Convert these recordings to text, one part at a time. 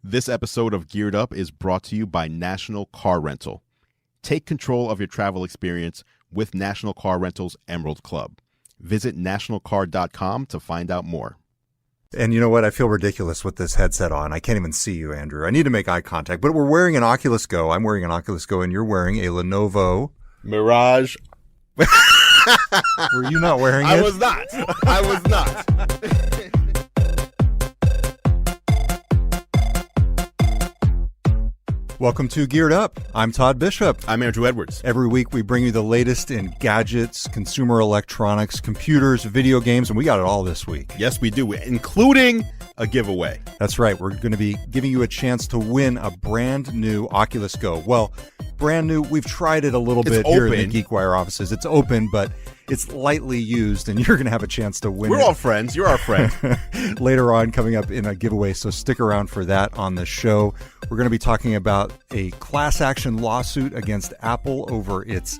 This episode of Geared Up is brought to you by National Car Rental. Take control of your travel experience with National Car Rental's Emerald Club. Visit nationalcar.com to find out more. And you know what? I feel ridiculous with this headset on. I can't even see you, Andrew. I need to make eye contact. But we're wearing an Oculus Go. I'm wearing an Oculus Go, and you're wearing a Lenovo Mirage. Were you not wearing it? I was not. I was not. Welcome to Geared Up. I'm Todd Bishop. I'm Andrew Edwards. Every week we bring you the latest in gadgets, consumer electronics, computers, video games, and we got it all this week. Yes, we do, including a giveaway. That's right. We're going to be giving you a chance to win a brand new Oculus Go. Well, brand new. We've tried it a little bit here in the GeekWire offices. It's open, but it's lightly used, and you're going to have a chance to win. We're all friends. You're our friend. Later on, coming up in a giveaway, so stick around for that on the show. We're going to be talking about a class action lawsuit against Apple over its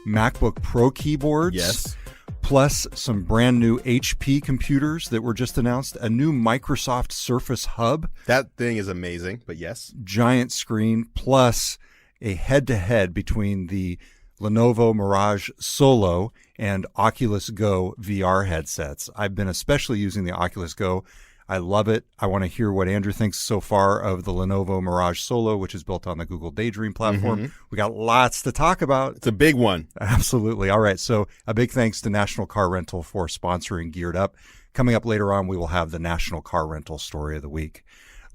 MacBook Pro keyboards. Yes. Plus some brand new HP computers that were just announced, a new Microsoft Surface Hub. That thing is amazing, but yes. Giant screen, plus a head-to-head between the Lenovo Mirage Solo and Oculus Go VR headsets. I've been especially using the Oculus Go. I love it. I want to hear what Andrew thinks so far of the Lenovo Mirage Solo, which is built on the Google Daydream platform. Mm-hmm. We got lots to talk about. It's a big one. Absolutely. All right. So a big thanks to National Car Rental for sponsoring Geared Up. Coming up later on, we will have the National Car Rental story of the week.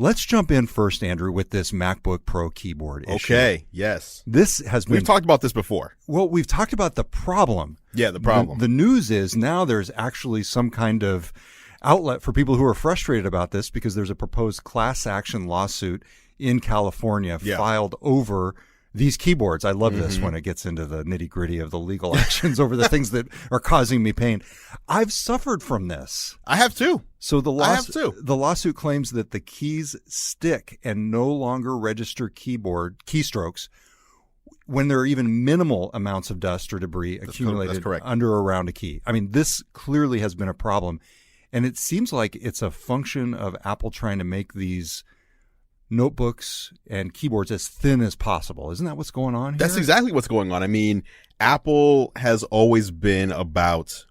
Let's jump in first, Andrew, with this MacBook Pro keyboard issue. Okay, yes. This has been... We've talked about this before. Well, we've talked about the problem. Yeah, the problem. The news is now there's actually some kind of outlet for people who are frustrated about this because there's a proposed class action lawsuit in California filed over these keyboards. I love this when it gets into the nitty-gritty of the legal actions over the things that are causing me pain. I've suffered from this. I have too. So the lawsuit claims that the keys stick and no longer register keyboard keystrokes when there are even minimal amounts of dust or debris accumulated under or around a key. I mean, this clearly has been a problem. And it seems like it's a function of Apple trying to make these notebooks and keyboards as thin as possible. Isn't that what's going on here? That's exactly what's going on. I mean, Apple has always been about,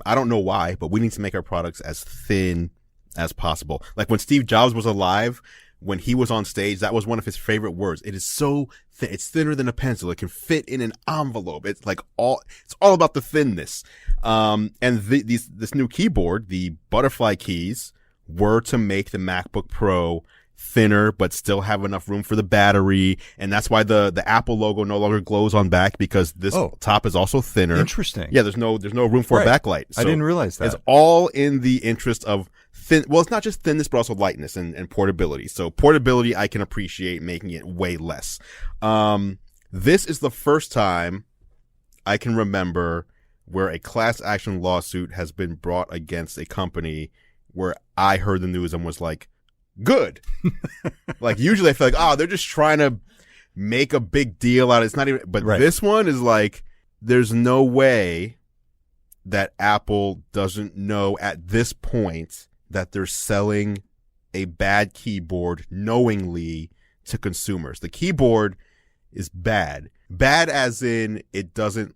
I don't know why, but we need to make our products as thin as possible. Like when Steve Jobs was alive, when he was on stage, that was one of his favorite words. It is so thin. It's thinner than a pencil. It can fit in an envelope. It's like it's all about the thinness. And this new keyboard, the butterfly keys, were to make the MacBook Pro thinner, but still have enough room for the battery. And that's why the Apple logo no longer glows on back, because this top is also thinner. Interesting. Yeah, there's no room for a backlight. So I didn't realize that. It's all in the interest of thin. Well, it's not just thinness, but also lightness and portability. So portability, I can appreciate making it way less. This is the first time I can remember where a class action lawsuit has been brought against a company where I heard the news and was like, good. Like usually I feel like, they're just trying to make a big deal out of it. It's not even, but This one is like, there's no way that Apple doesn't know at this point that they're selling a bad keyboard knowingly to consumers. The keyboard is bad. Bad as in it doesn't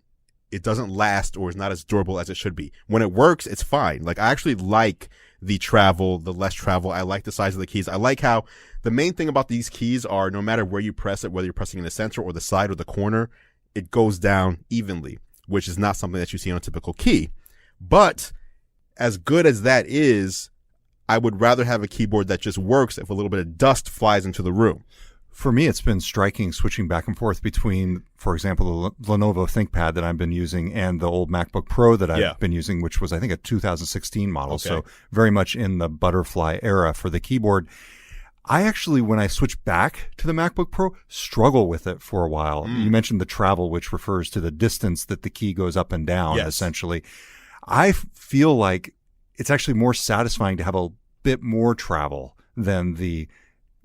last or is not as durable as it should be. When it works, it's fine. Like I actually like the less travel. I like the size of the keys. I like how the main thing about these keys are no matter where you press it, whether you're pressing in the center or the side or the corner, it goes down evenly, which is not something that you see on a typical key. But as good as that is, I would rather have a keyboard that just works if a little bit of dust flies into the room. For me, it's been striking switching back and forth between, for example, the Lenovo ThinkPad that I've been using and the old MacBook Pro that I've been using, which was, I think, a 2016 model. Okay. So very much in the butterfly era for the keyboard. I actually, when I switch back to the MacBook Pro, struggle with it for a while. You mentioned the travel, which refers to the distance that the key goes up and down, essentially. I feel like it's actually more satisfying to have a bit more travel than the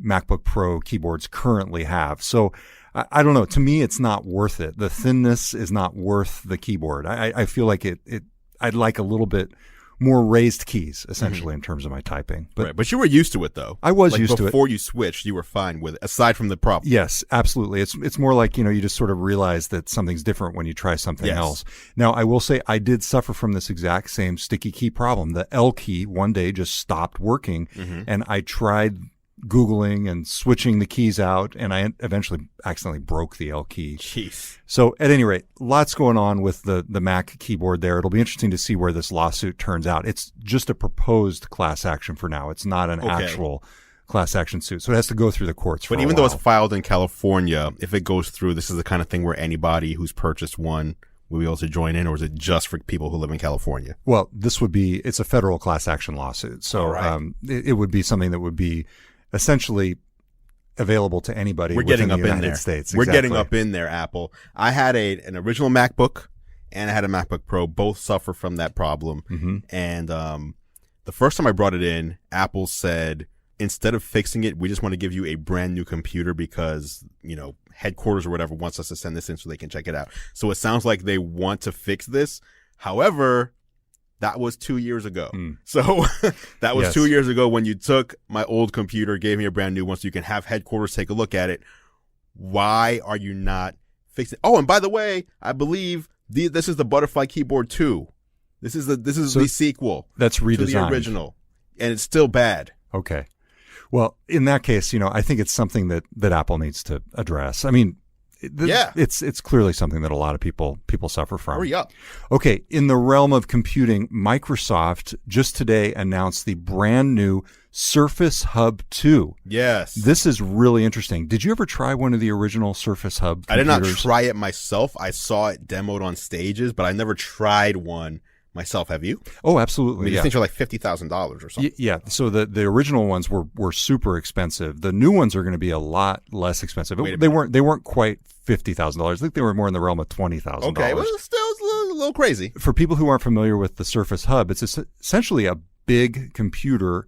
MacBook Pro keyboards currently have. So I don't know. To me, it's not worth it. The thinness is not worth the keyboard. I feel like I'd like a little bit more raised keys, essentially, in terms of my typing. But you were used to it, though. I was used to it. Before you switched, you were fine with it, aside from the problem. Yes, absolutely. It's more like, you just sort of realize that something's different when you try something else. Now, I will say I did suffer from this exact same sticky key problem. The L key one day just stopped working, and I tried Googling and switching the keys out, and I eventually accidentally broke the L key. Jeez. So at any rate, lots going on with the Mac keyboard there. It'll be interesting to see where this lawsuit turns out. It's just a proposed class action for now. It's not an actual class action suit. So it has to go through the courts for a while. But even though it's filed in California, if it goes through, this is the kind of thing where anybody who's purchased one will be able to join in, or is it just for people who live in California? Well, it's a federal class action lawsuit. So it would be something that would be essentially available to anybody within the United States. We're getting up in there, Apple. I had an original MacBook and I had a MacBook Pro. Both suffer from that problem. And the first time I brought it in, Apple said, instead of fixing it, we just want to give you a brand new computer because, headquarters or whatever wants us to send this in so they can check it out. So it sounds like they want to fix this. However, that was 2 years ago. So that was 2 years ago when you took my old computer, gave me a brand new one so you can have headquarters take a look at it. Why are you not fixing it? Oh, and by the way, I believe this is the Butterfly Keyboard 2. This is the sequel. That's redesigned. To the original. And it's still bad. Okay. Well, in that case, I think it's something that Apple needs to address. I mean, it's clearly something that a lot of people suffer from. Hurry up. Okay, in the realm of computing, Microsoft just today announced the brand new Surface Hub 2. Yes. This is really interesting. Did you ever try one of the original Surface Hub computers? I did not try it myself. I saw it demoed on stages, but I never tried one myself. Have you? Oh, absolutely. I mean, these things are like $50,000 or something. Yeah. So the original ones were super expensive. The new ones are going to be a lot less expensive. They weren't quite $50,000. I think they were more in the realm of $20,000. Okay, well, still it's a little crazy. For people who aren't familiar with the Surface Hub, it's essentially a big computer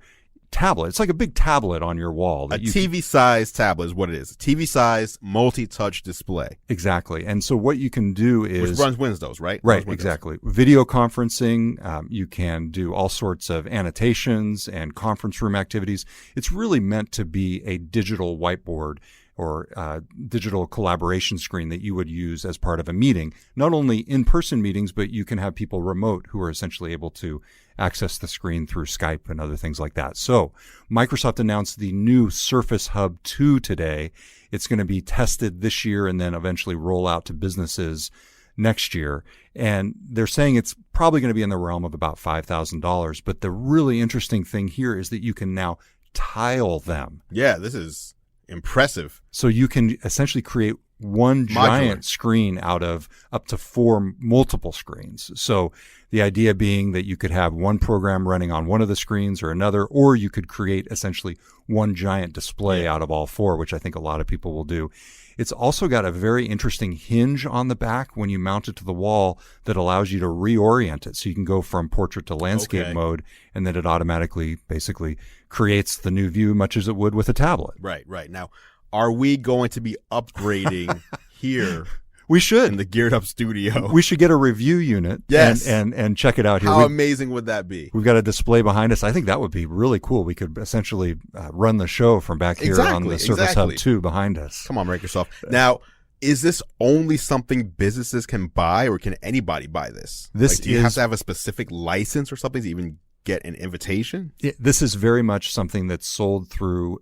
tablet. It's like a big tablet on your wall. A TV-sized tablet is what it is. A TV-sized multi-touch display. Exactly. And so what you can do is... Which runs Windows, right? Right, exactly. Video conferencing. You can do all sorts of annotations and conference room activities. It's really meant to be a digital whiteboard or digital collaboration screen that you would use as part of a meeting. Not only in-person meetings, but you can have people remote who are essentially able to access the screen through Skype and other things like that. So Microsoft announced the new Surface Hub 2 today. It's going to be tested this year and then eventually roll out to businesses next year. And they're saying it's probably going to be in the realm of about $5,000. But the really interesting thing here is that you can now tile them. Yeah, this is impressive. So you can essentially create one giant screen out of up to 4 multiple screens. So the idea being that you could have one program running on one of the screens or another, or you could create essentially one giant display out of all 4, which I think a lot of people will do. It's also got a very interesting hinge on the back when you mount it to the wall that allows you to reorient it. So you can go from portrait to landscape mode, and then it automatically basically creates the new view much as it would with a tablet. Right. Now, are we going to be upgrading here? We should. In the Geared Up studio. We should get a review unit and check it out here. How amazing would that be? We've got a display behind us. I think that would be really cool. We could essentially run the show from back here on the Surface Hub 2 behind us. Come on, Microsoft. Now, is this only something businesses can buy, or can anybody buy this? Do you have to have a specific license or something to even get an invitation? This is very much something that's sold through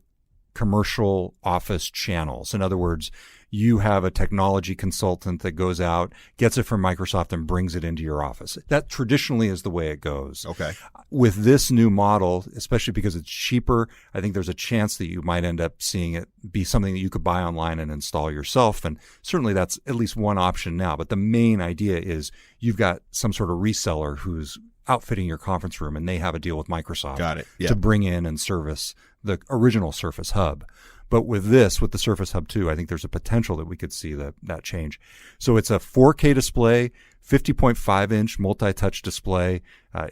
commercial office channels. In other words, you have a technology consultant that goes out, gets it from Microsoft, and brings it into your office. That traditionally is the way it goes. Okay. With this new model, especially because it's cheaper, I think there's a chance that you might end up seeing it be something that you could buy online and install yourself. And certainly that's at least one option now. But the main idea is you've got some sort of reseller who's outfitting your conference room, and they have a deal with Microsoft to bring in and service the original Surface Hub. But with the Surface Hub 2, I think there's a potential that we could see that change. So it's a 4K display, 50.5-inch multi-touch display.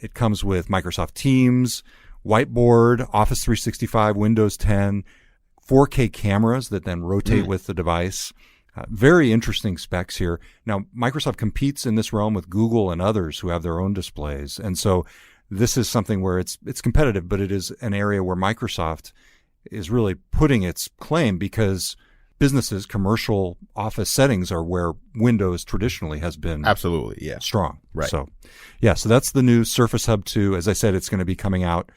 It comes with Microsoft Teams, Whiteboard, Office 365, Windows 10, 4K cameras that then rotate with the device. Very interesting specs here. Now, Microsoft competes in this realm with Google and others who have their own displays. And so this is something where it's competitive, but it is an area where Microsoft is really putting its claim, because businesses, commercial office settings are where Windows traditionally has been absolutely strong. Right. So that's the new Surface Hub 2. As I said, it's going to be coming out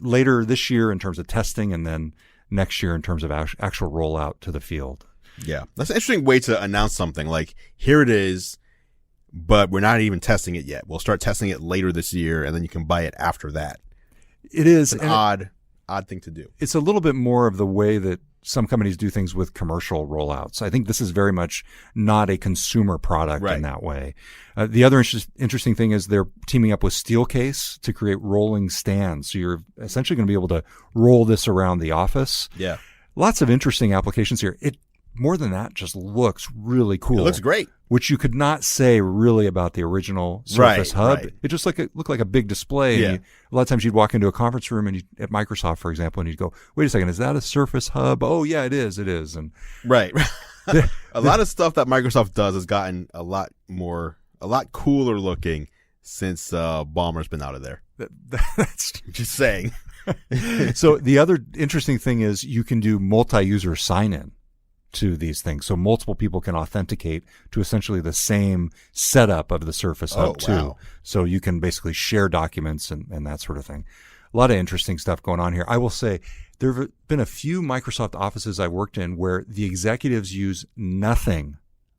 later this year in terms of testing, and then next year in terms of actual rollout to the field. Yeah. That's an interesting way to announce something. Like, here it is, but we're not even testing it yet. We'll start testing it later this year, and then you can buy it after that. It is an odd thing to do. It's a little bit more of the way that some companies do things with commercial rollouts. I think this is very much not a consumer product in that way. The other interesting thing is they're teaming up with Steelcase to create rolling stands. So you're essentially going to be able to roll this around the office. Yeah. Lots of interesting applications here. More than that, just looks really cool. It looks great. Which you could not say really about the original Surface Hub. Right. It just looked like a big display. Yeah. And a lot of times you'd walk into a conference room and at Microsoft, for example, and you'd go, wait a second, is that a Surface Hub? Oh, yeah, it is. And right. A lot of stuff that Microsoft does has gotten a lot cooler looking since Ballmer's been out of there. That's just saying. So the other interesting thing is you can do multi-user sign-in to these things. So multiple people can authenticate to essentially the same setup of the Surface Hub 2. Wow. So you can basically share documents and that sort of thing. A lot of interesting stuff going on here. I will say there have been a few Microsoft offices I worked in where the executives use nothing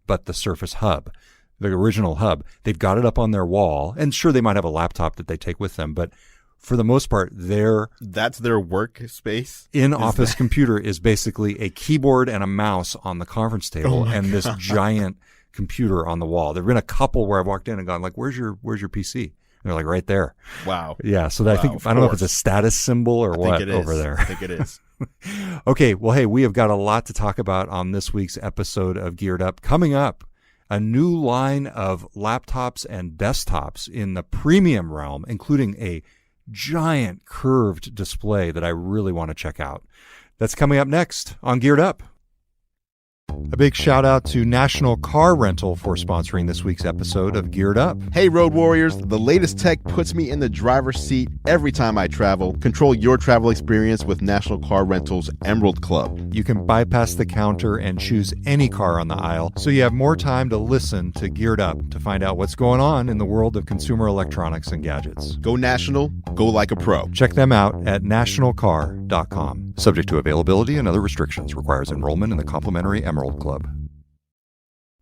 but the Surface Hub, the original hub. They've got it up on their wall, and sure, they might have a laptop that they take with them, but for the most part, that's their workspace. In-office computer is basically a keyboard and a mouse on the conference table and this giant computer on the wall. There've been a couple where I've walked in and gone like, "Where's your PC?" And they're like, "Right there." Wow. Yeah. So I don't know if it's a status symbol or what over there. I think it is. Okay. Well, hey, we have got a lot to talk about on this week's episode of Geared Up. Coming up, a new line of laptops and desktops in the premium realm, including a giant curved display that I really want to check out. That's coming up next on Geared Up. A big shout out to National Car Rental for sponsoring this week's episode of Geared Up. Hey, Road Warriors, the latest tech puts me in the driver's seat every time I travel. Control your travel experience with National Car Rental's Emerald Club. You can bypass the counter and choose any car on the aisle, so you have more time to listen to Geared Up to find out what's going on in the world of consumer electronics and gadgets. Go national, go like a pro. Check them out at nationalcar.com. Subject to availability and other restrictions. Requires enrollment in the complimentary Emerald Club.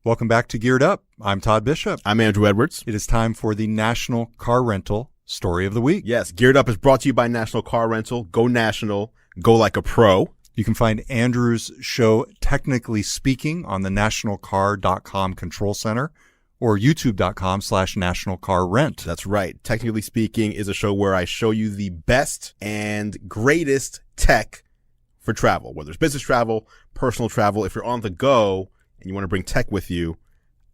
Welcome back to Geared Up. I'm Todd Bishop. I'm Andrew Edwards. It is time for the National Car Rental Story of the Week. Yes, Geared Up is brought to you by National Car Rental. Go national, go like a pro. You can find Andrew's show, Technically Speaking, on the nationalcar.com control center or youtube.com/nationalcarrent. That's right. Technically Speaking is a show where I show you the best and greatest tech for travel, whether it's business travel, personal travel. If you're on the go and you want to bring tech with you,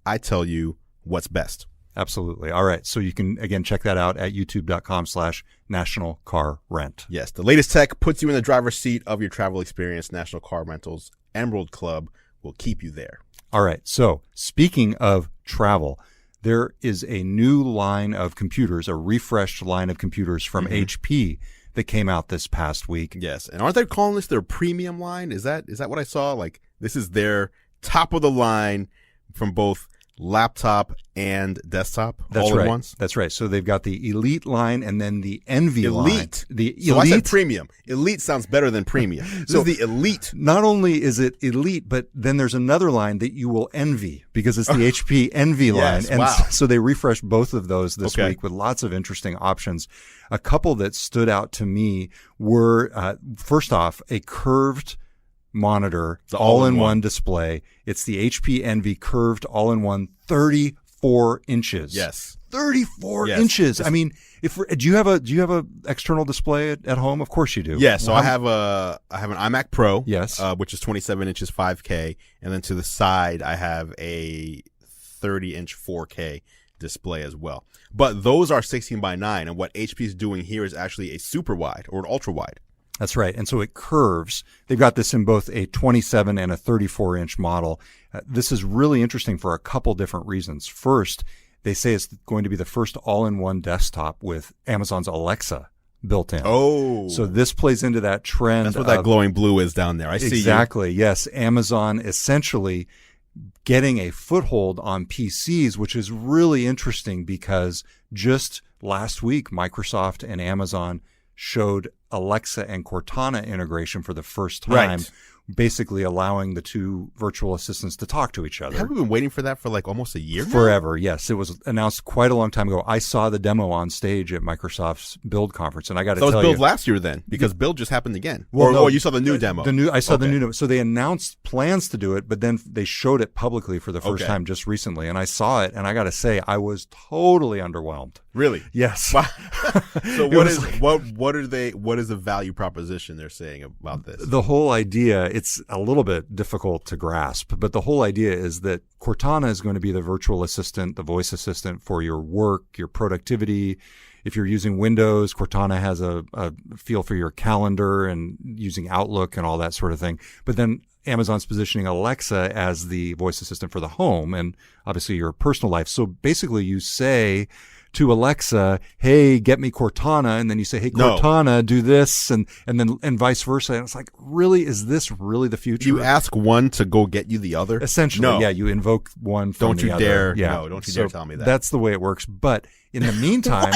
I tell you what's best. Absolutely. All right. So you can, again, check that out at youtube.com/nationalcarrent. Yes. The latest tech puts you in the driver's seat of your travel experience. National Car Rental's Emerald Club will keep you there. All right. So speaking of travel, there is a new line of computers, a refreshed line of computers from HP that came out this past week. Yes. And aren't they calling this their premium line? Is that what I saw? Like, this is their top of the line from both laptop and desktop all at once? That's right. So they've got the Elite line and then the Envy line. Elite. The so Elite. I said premium. Elite sounds better than premium. So this is the Elite. Not only is it Elite, but then there's another line that you will envy because it's the HP Envy line. Yes, and wow. so they refreshed both of those this week with lots of interesting options. A couple that stood out to me were, first off, a curved monitor, all-in-one display. It's the HP Envy curved all-in-one, 34 inches. Yes. 34 inches. I mean, do you have a external display at home? Of course you do. Yeah, so I have an iMac Pro, yes, which is 27 inches 5K, and then to the side I have a 30-inch 4K display as well. But those are 16:9, and what HP is doing here is actually a super wide or an ultra wide. That's right. And so it curves. They've got this in both a 27 and a 34-inch model. This is really interesting for a couple different reasons. First, They say it's going to be the first all-in-one desktop with Amazon's Alexa built in. Oh. So this plays into that trend. That's what that glowing blue is down there. I see you. Exactly. Yes. Amazon essentially getting a foothold on PCs, which is really interesting because just last week, Microsoft and Amazon showed Alexa and Cortana integration for the first time. Right. Basically allowing the two virtual assistants to talk to each other. Have we been waiting for that for like almost a year now? Forever, yes. It was announced quite a long time ago. I saw the demo on stage at Microsoft's Build conference, and I got to tell you. So it was Build last year then, because Build just happened again. Well, no, you saw the new demo. I saw the new demo. So they announced plans to do it, but then they showed it publicly for the first time just recently. And I saw it, and I got to say, I was totally underwhelmed. Really? Yes. Wow. So what is the value proposition they're saying about this? The whole idea, it's a little bit difficult to grasp, but the whole idea is that Cortana is going to be the virtual assistant, the voice assistant for your work, your productivity. If you're using Windows, Cortana has a feel for your calendar and using Outlook and all that sort of thing. But then Amazon's positioning Alexa as the voice assistant for the home and obviously your personal life. So basically you say to Alexa, hey, get me Cortana. And then you say, hey, Cortana, do this. And vice versa. And it's like, really? Is this really the future? You ask one to go get you the other? Essentially, yeah. You invoke one from the other. Don't you dare so tell me that. That's the way it works. But in the meantime,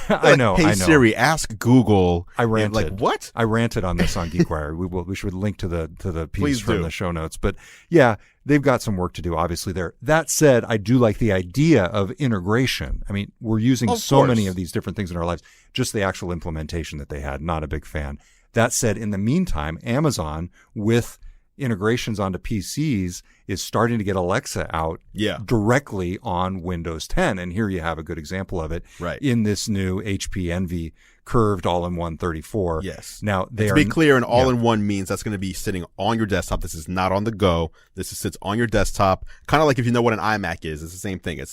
I know. Hey, Siri, ask Google. I ranted. Like, what? I ranted on this on GeekWire. We should link to the piece from the show notes. But yeah, they've got some work to do, obviously, there. That said, I do like the idea of integration. I mean, we're using so many of these different things in our lives. Just the actual implementation that they had, not a big fan. That said, in the meantime, Amazon, with integrations onto PCs, is starting to get Alexa out directly on Windows 10. And here you have a good example of it in this new HP Envy curved all-in-one 34. Yes. Now, to be clear, an all-in-one means that's going to be sitting on your desktop. This is not on the go. This sits on your desktop. Kind of like if you know what an iMac is. It's the same thing.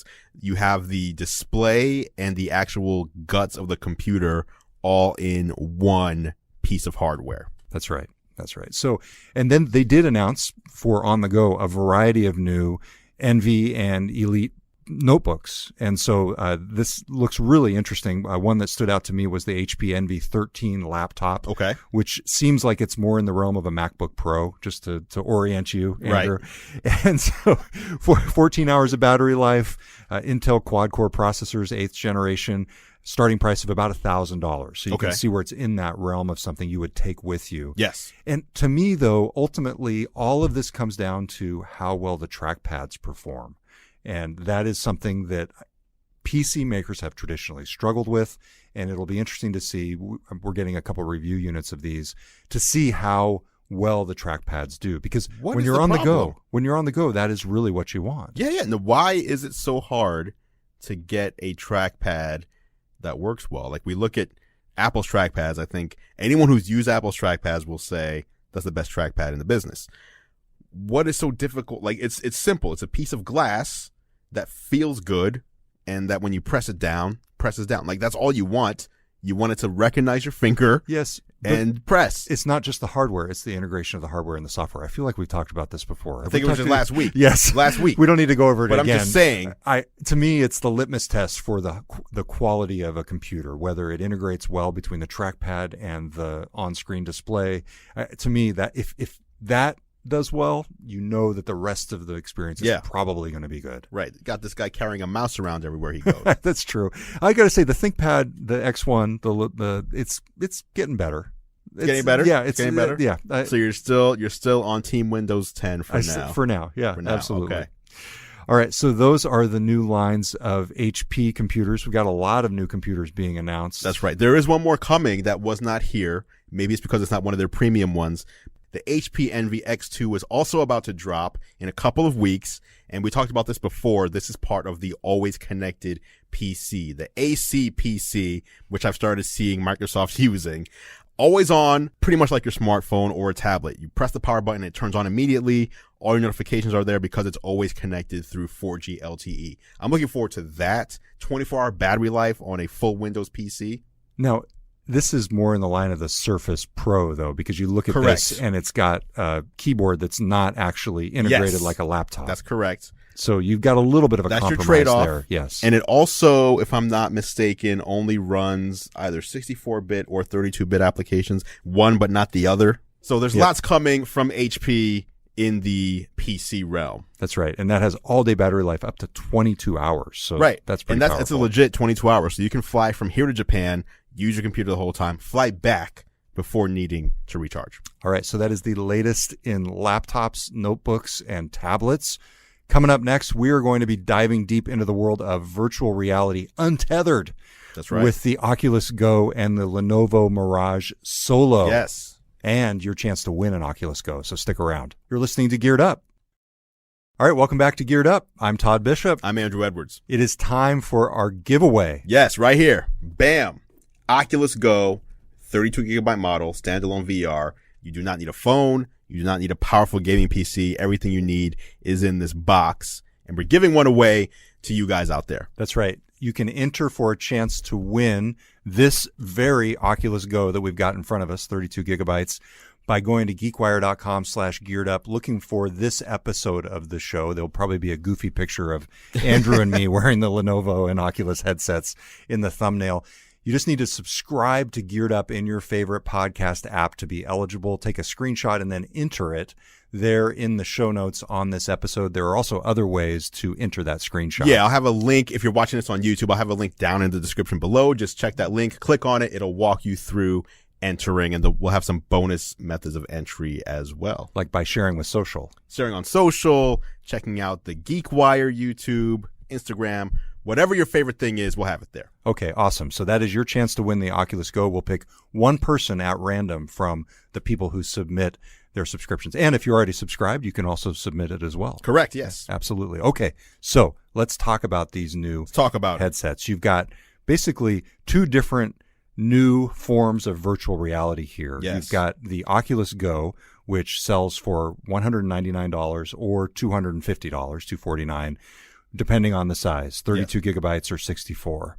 You have the display and the actual guts of the computer all in one piece of hardware. That's right. So, and then they did announce for on the go a variety of new Envy and Elite notebooks. And so this looks really interesting. One that stood out to me was the HP Envy 13 laptop, which seems like it's more in the realm of a MacBook Pro, just to orient you, Andrew. Right. And so 14 hours of battery life, Intel quad-core processors, 8th generation, starting price of about $1,000. So you can see where it's in that realm of something you would take with you. Yes. And to me, though, ultimately, all of this comes down to how well the trackpads perform. And that is something that PC makers have traditionally struggled with. And it'll be interesting to see. We're getting a couple review units of these to see how well the trackpads do. Because when you're on the go, that is really what you want. Yeah. Now, why is it so hard to get a trackpad that works well? Like, we look at Apple's trackpads. I think anyone who's used Apple's trackpads will say that's the best trackpad in the business. What is so difficult? Like, it's simple. It's a piece of glass that feels good, and that when you press it down, presses down. Like, that's all you want. You want it to recognize your finger. Yes. And press. It's not just the hardware. It's the integration of the hardware and the software. I feel like we've talked about this before. I think it was just last week. Yes. Last week. We don't need to go over it again. But I'm just saying. To me, it's the litmus test for the quality of a computer, whether it integrates well between the trackpad and the on-screen display. To me, that if that does well, you know that the rest of the experience is probably going to be good. Right. Got this guy carrying a mouse around everywhere he goes. That's true. I got to say, the ThinkPad, the X1, it's getting better. Getting better? Yeah, it's getting better. Yeah. So you're still on Team Windows 10 for now. For now, yeah, absolutely. Okay. All right, so those are the new lines of HP computers. We've got a lot of new computers being announced. That's right. There is one more coming that was not here. Maybe it's because it's not one of their premium ones. The HP Envy X2 is also about to drop in a couple of weeks, and we talked about this before. This is part of the always connected PC, the AC PC, which I've started seeing Microsoft using. Always on, pretty much like your smartphone or a tablet. You press the power button, it turns on immediately. All your notifications are there because it's always connected through 4G LTE. I'm looking forward to that. 24-hour battery life on a full Windows PC. Now, this is more in the line of the Surface Pro, though, because you look at this and it's got a keyboard that's not actually integrated like a laptop. That's correct. So you've got a little bit of a That's compromise your trade-off there. Yes. And it also, if I'm not mistaken, only runs either 64-bit or 32-bit applications, one but not the other. So there's lots coming from HP in the PC realm. That's right. And that has all-day battery life up to 22 hours. So that's pretty powerful. It's a legit 22 hours. So you can fly from here to Japan, use your computer the whole time, fly back before needing to recharge. All right. So that is the latest in laptops, notebooks, and tablets. Coming up next, we are going to be diving deep into the world of virtual reality untethered. That's right. With the Oculus Go and the Lenovo Mirage Solo. Yes. And your chance to win an Oculus Go. So stick around. You're listening to Geared Up. All right, welcome back to Geared Up. I'm Todd Bishop. I'm Andrew Edwards. It is time for our giveaway. Yes, right here. Bam. Oculus Go, 32 gigabyte model, standalone VR. You do not need a phone. You do not need a powerful gaming PC. Everything you need is in this box. And we're giving one away to you guys out there. That's right. You can enter for a chance to win this very Oculus Go that we've got in front of us, 32 gigabytes, by going to geekwire.com/geared up, looking for this episode of the show. There'll probably be a goofy picture of Andrew and me wearing the Lenovo and Oculus headsets in the thumbnail. You just need to subscribe to Geared Up in your favorite podcast app to be eligible. Take a screenshot and then enter it there in the show notes on this episode. There are also other ways to enter that screenshot. Yeah, I'll have a link. If you're watching this on YouTube, I'll have a link down in the description below. Just check that link, click on it. It'll walk you through entering, and we'll have some bonus methods of entry as well. Like by sharing with social. Sharing on social, checking out the GeekWire YouTube, Instagram. Whatever your favorite thing is, we'll have it there. Okay, awesome. So that is your chance to win the Oculus Go. We'll pick one person at random from the people who submit their subscriptions. And if you're already subscribed, you can also submit it as well. Correct, yes. Absolutely. Okay, so let's talk about these new headsets. You've got basically two different new forms of virtual reality here. Yes. You've got the Oculus Go, which sells for $199 or $250, $249, depending on the size, 32 gigabytes or 64.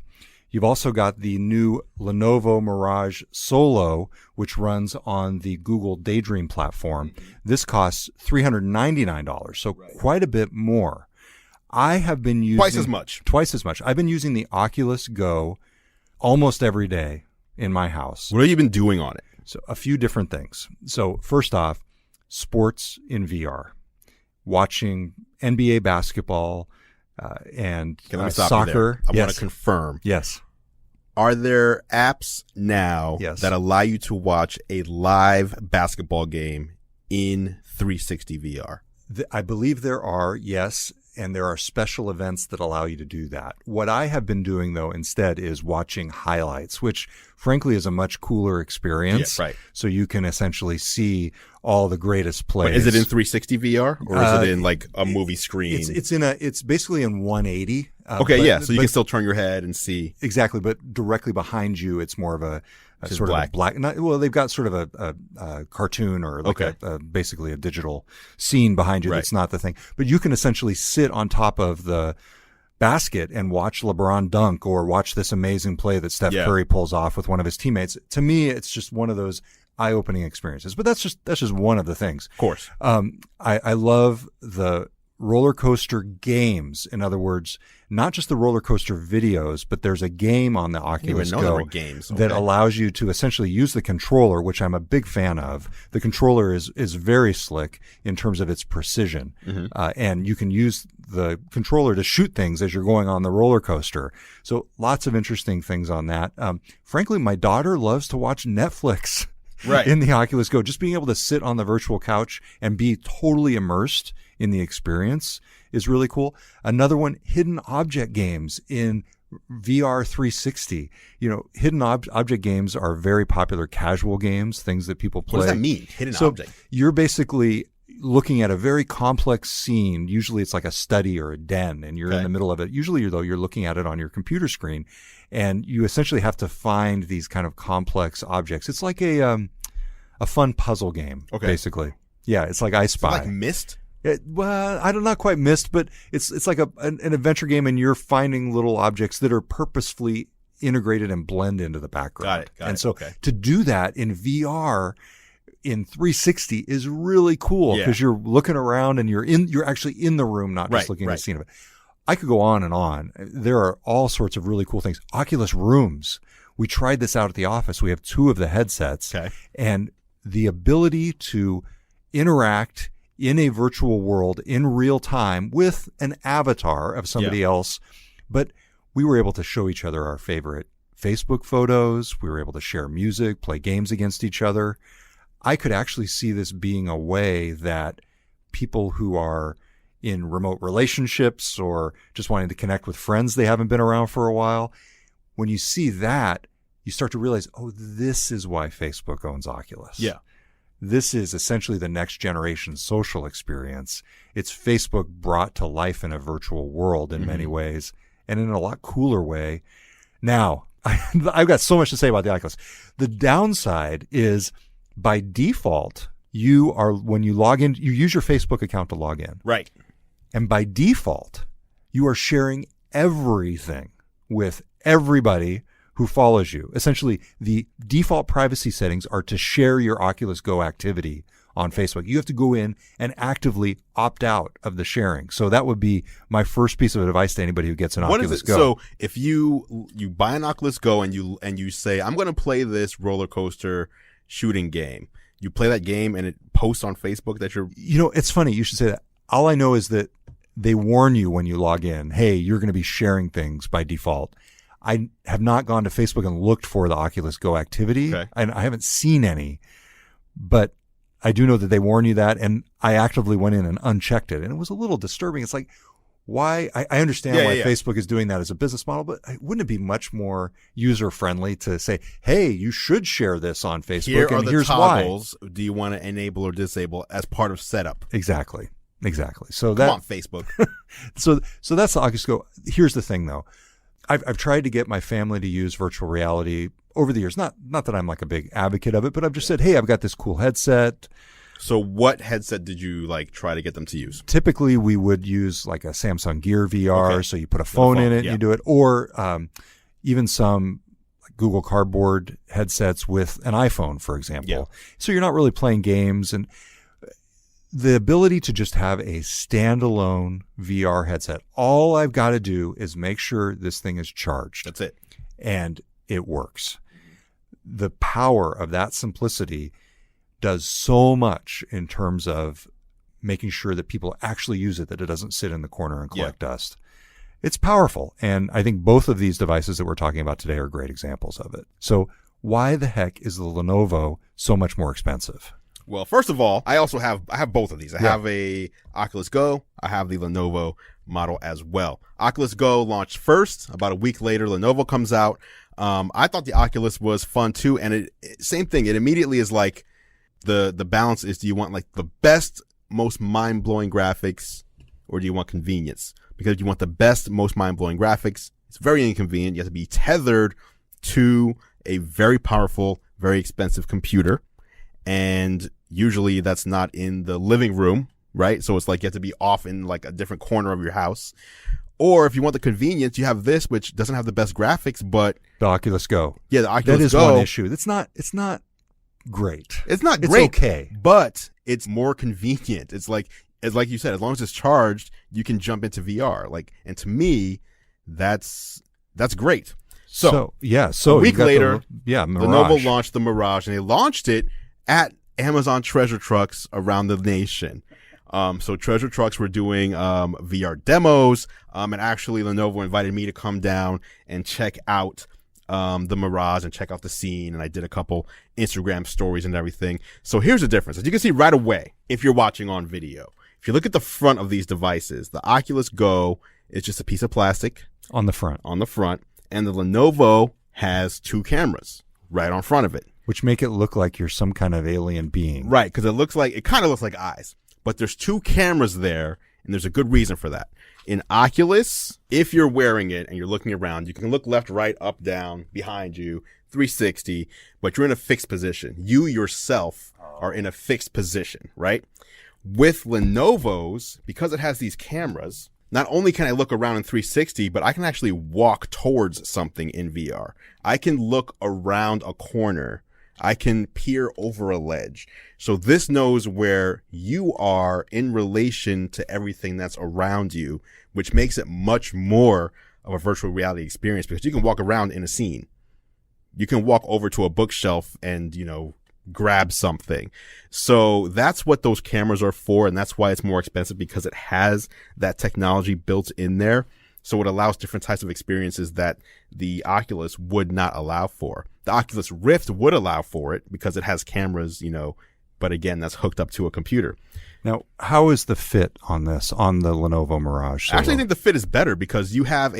You've also got the new Lenovo Mirage Solo, which runs on the Google Daydream platform. This costs $399, so quite a bit more. I have been using Twice as much. I've been using the Oculus Go almost every day in my house. What have you been doing on it? So a few different things. So first off, sports in VR, watching NBA basketball, and soccer. I want to confirm. Yes. Are there apps now that allow you to watch a live basketball game in 360 VR? I believe there are, yes. And there are special events that allow you to do that. What I have been doing, though, instead is watching highlights, which, frankly, is a much cooler experience. Yeah, right. So you can essentially see all the greatest plays. Wait, is it in 360 VR or is it in like a movie screen? It's basically in 180. So you can still turn your head and see. Exactly, but directly behind you, it's more of a sort black. of a black. They've got sort of a cartoon or like basically a digital scene behind you. That's not the thing. But you can essentially sit on top of the basket and watch LeBron dunk or watch this amazing play that Steph Curry pulls off with one of his teammates. To me, it's just one of those eye-opening experiences. But that's just one of the things. Of course. I love the roller coaster games. In other words, not just the roller coaster videos, but there's a game on the Oculus Go that allows you to essentially use the controller, which I'm a big fan of. The controller is very slick in terms of its precision. And you can use the controller to shoot things as you're going on the roller coaster. So lots of interesting things on that. Frankly, my daughter loves to watch Netflix in the Oculus Go. Just being able to sit on the virtual couch and be totally immersed in the experience is really cool. Another one, hidden object games in VR 360. Hidden object games are very popular casual games, things that people play. What does that mean, hidden object? You're basically looking at a very complex scene. Usually it's like a study or a den, and you're in the middle of it. Usually you're looking at it on your computer screen, and you essentially have to find these kind of complex objects. It's like a fun puzzle game, basically. Yeah, it's like I Spy. Like Myst? Not quite Myst, but it's like an adventure game, and you're finding little objects that are purposefully integrated and blend into the background. Got it. So to do that in VR in 360 is really cool because you're looking around and you're actually in the room, not just looking at the scene of it. I could go on and on. There are all sorts of really cool things. Oculus Rooms. We tried this out at the office. We have 2 of the headsets, and the ability to interact in a virtual world in real time with an avatar of somebody else. But we were able to show each other our favorite Facebook photos. We were able to share music, play games against each other. I could actually see this being a way that people who are in remote relationships or just wanting to connect with friends they haven't been around for a while, when you see that, you start to realize, oh, this is why Facebook owns Oculus. Yeah. This is essentially the next generation social experience. It's Facebook brought to life in a virtual world in many ways, and in a lot cooler way. Now, I've got so much to say about the Oculus. The downside is, by default, when you log in, you use your Facebook account to log in. Right. And by default, you are sharing everything with everybody who follows you. Essentially, the default privacy settings are to share your Oculus Go activity on Facebook. You have to go in and actively opt out of the sharing. So that would be my first piece of advice to anybody who gets an Oculus Go. So if you buy an Oculus Go and you say, I'm going to play this roller coaster shooting game, you play that game and it posts on Facebook that you're... It's funny. You should say that. All I know is that they warn you when you log in, hey, you're going to be sharing things by default. I have not gone to Facebook and looked for the Oculus Go activity. And I haven't seen any, but I do know that they warn you that, and I actively went in and unchecked it, and it was a little disturbing. It's like, why? I understand why Facebook is doing that as a business model, but wouldn't it be much more user-friendly to say, hey, you should share this on Facebook, Here are and the here's toggles. why. Do you want to enable or disable as part of setup? Exactly. So Come on, Facebook. So that's the Oculus Go. Here's the thing, though. I've tried to get my family to use virtual reality over the years. Not that I'm like a big advocate of it, but I've just said, hey, I've got this cool headset. So what headset did you try to get them to use? Typically, we would use like a Samsung Gear VR. So you put a phone in it and you do it. Or even some Google Cardboard headsets with an iPhone, for example. Yeah. So you're not really playing games. And the ability to just have a standalone VR headset, all I've got to do is make sure this thing is charged. That's it. And it works. The power of that simplicity does so much in terms of making sure that people actually use it, that it doesn't sit in the corner and collect dust. It's powerful. And I think both of these devices that we're talking about today are great examples of it. So why the heck is the Lenovo so much more expensive? Well, first of all, I have both of these. I have a Oculus Go. I have the Lenovo model as well. Oculus Go launched first. About a week later, Lenovo comes out. I thought the Oculus was fun too, and same thing. It immediately is like the balance is: do you want like the best, most mind blowing graphics, or do you want convenience? Because if you want the best, most mind blowing graphics, it's very inconvenient. You have to be tethered to a very powerful, very expensive computer. And usually that's not in the living room, right? So it's like you have to be off in like a different corner of your house. Or if you want the convenience, you have this, which doesn't have the best graphics, but the Oculus Go. Yeah, the Oculus Go. That is one issue. It's not great. It's not great. It's okay. But it's more convenient. It's like you said, as long as it's charged, you can jump into VR. And to me, that's great. So a week later, Mirage. Lenovo launched the Mirage, and they launched it at Amazon treasure trucks around the nation. So treasure trucks were doing VR demos, and actually Lenovo invited me to come down and check out the Mirage and check out the scene, and I did a couple Instagram stories and everything. So here's the difference. As you can see right away, if you're watching on video, if you look at the front of these devices, the Oculus Go is just a piece of plastic on the front, and the Lenovo has 2 cameras right on front of it. Which make it look like you're some kind of alien being. Right, because it kind of looks like eyes. But there's 2 cameras there, and there's a good reason for that. In Oculus, if you're wearing it and you're looking around, you can look left, right, up, down, behind you, 360, but you're in a fixed position. You yourself are in a fixed position, right? With Lenovo's, because it has these cameras, not only can I look around in 360, but I can actually walk towards something in VR. I can look around a corner. I can peer over a ledge. So this knows where you are in relation to everything that's around you, which makes it much more of a virtual reality experience because you can walk around in a scene. You can walk over to a bookshelf and, grab something. So that's what those cameras are for. And that's why it's more expensive, because it has that technology built in there. So it allows different types of experiences that the Oculus would not allow for. The Oculus Rift would allow for it because it has cameras, but again, that's hooked up to a computer. Now, how is the fit on this, on the Lenovo Mirage Solo? Actually, I think the fit is better because you have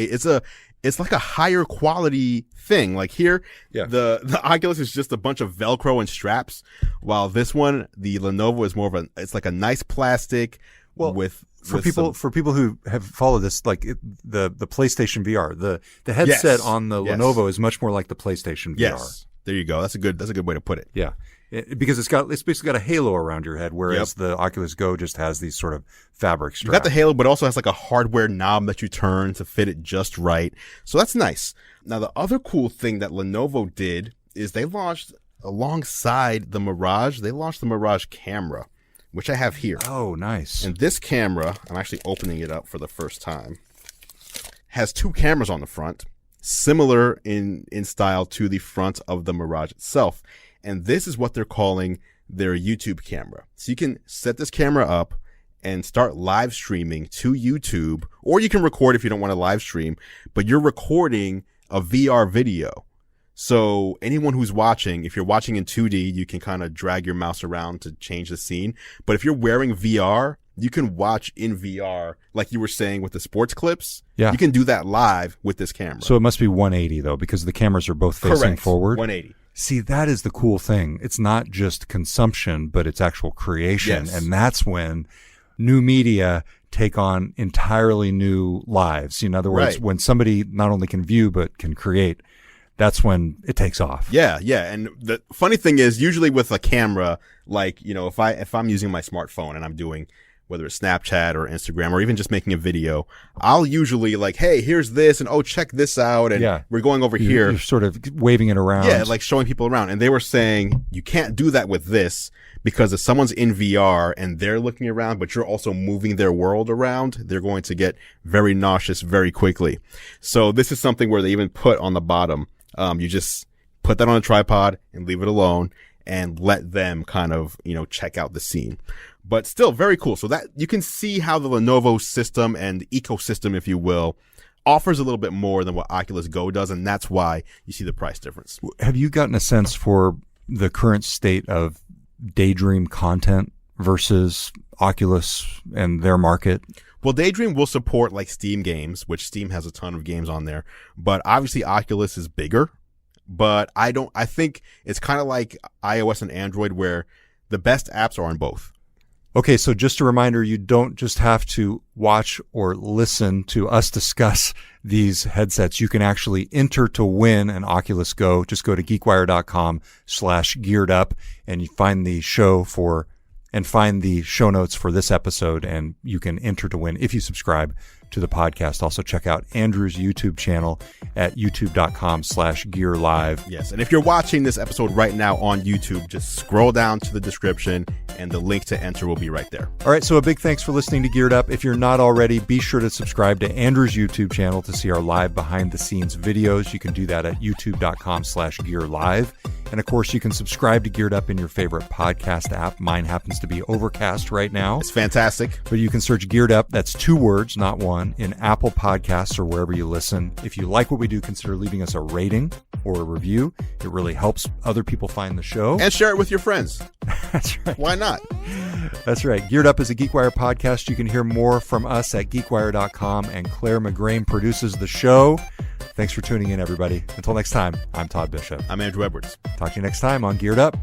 it's like a higher quality thing. Like here, the Oculus is just a bunch of Velcro and straps, while this one, the Lenovo, is more of it's like a nice plastic for people who have followed this, like the PlayStation VR, the headset on the Lenovo is much more like the PlayStation VR. Yes. There you go. That's a good way to put it. Yeah. Because it's basically got a halo around your head, whereas the Oculus Go just has these sort of fabric straps. You got the halo, but also has like a hardware knob that you turn to fit it just right. So that's nice. Now, the other cool thing that Lenovo did is they launched, alongside the Mirage, they launched the Mirage camera, which I have here. Oh, nice. And this camera, I'm actually opening it up for the first time, has two cameras on the front, similar in style to the front of the Mirage itself. And this is what they're calling their YouTube camera. So you can set this camera up and start live streaming to YouTube, or you can record if you don't want to live stream, but you're recording a VR video. So anyone who's watching, if you're watching in 2D, you can kind of drag your mouse around to change the scene. But if you're wearing VR, you can watch in VR, like you were saying with the sports clips. Yeah. You can do that live with this camera. So it must be 180 though, because the cameras are both facing forward. 180. See, that is the cool thing. It's not just consumption, but it's actual creation. Yes. And that's when new media take on entirely new lives. In other words, when somebody not only can view, but can create, that's when it takes off. Yeah, yeah. And the funny thing is, usually with a camera, like, if I'm using my smartphone and I'm doing, whether it's Snapchat or Instagram or even just making a video, I'll usually like, hey, here's this, and check this out, and we're going over here. You're sort of waving it around. Yeah, like showing people around. And they were saying you can't do that with this because if someone's in VR and they're looking around, but you're also moving their world around, they're going to get very nauseous very quickly. So this is something where they even put on the bottom, you just put that on a tripod and leave it alone and let them kind of, check out the scene. But still very cool. So that you can see how the Lenovo system and ecosystem, if you will, offers a little bit more than what Oculus Go does. And that's why you see the price difference. Have you gotten a sense for the current state of Daydream content versus Oculus and their market? Well, Daydream will support like Steam games, which Steam has a ton of games on there. But obviously Oculus is bigger. But I think it's kind of like iOS and Android where the best apps are on both. Okay, so just a reminder, you don't just have to watch or listen to us discuss these headsets. You can actually enter to win an Oculus Go. Just go to geekwire.com/geared up and you find the show notes for this episode, and you can enter to win if you subscribe to the podcast. Also check out Andrew's YouTube channel at youtube.com/gearlive. Yes. And if you're watching this episode right now on YouTube, just scroll down to the description and the link to enter will be right there. All right. So a big thanks for listening to Geared Up. If you're not already, be sure to subscribe to Andrew's YouTube channel to see our live behind the scenes videos. You can do that at youtube.com/gearlive. And of course, you can subscribe to Geared Up in your favorite podcast app. Mine happens to be Overcast right now. It's fantastic. But you can search Geared Up, that's 2 words, not one, in Apple Podcasts or wherever you listen. If you like what we do, consider leaving us a rating or a review. It really helps other people find the show. And share it with your friends. That's right. Why not? That's right. Geared Up is a GeekWire podcast. You can hear more from us at geekwire.com, and Claire McGrane produces the show. Thanks for tuning in, everybody. Until next time, I'm Todd Bishop. I'm Andrew Edwards. Talk to you next time on Geared Up.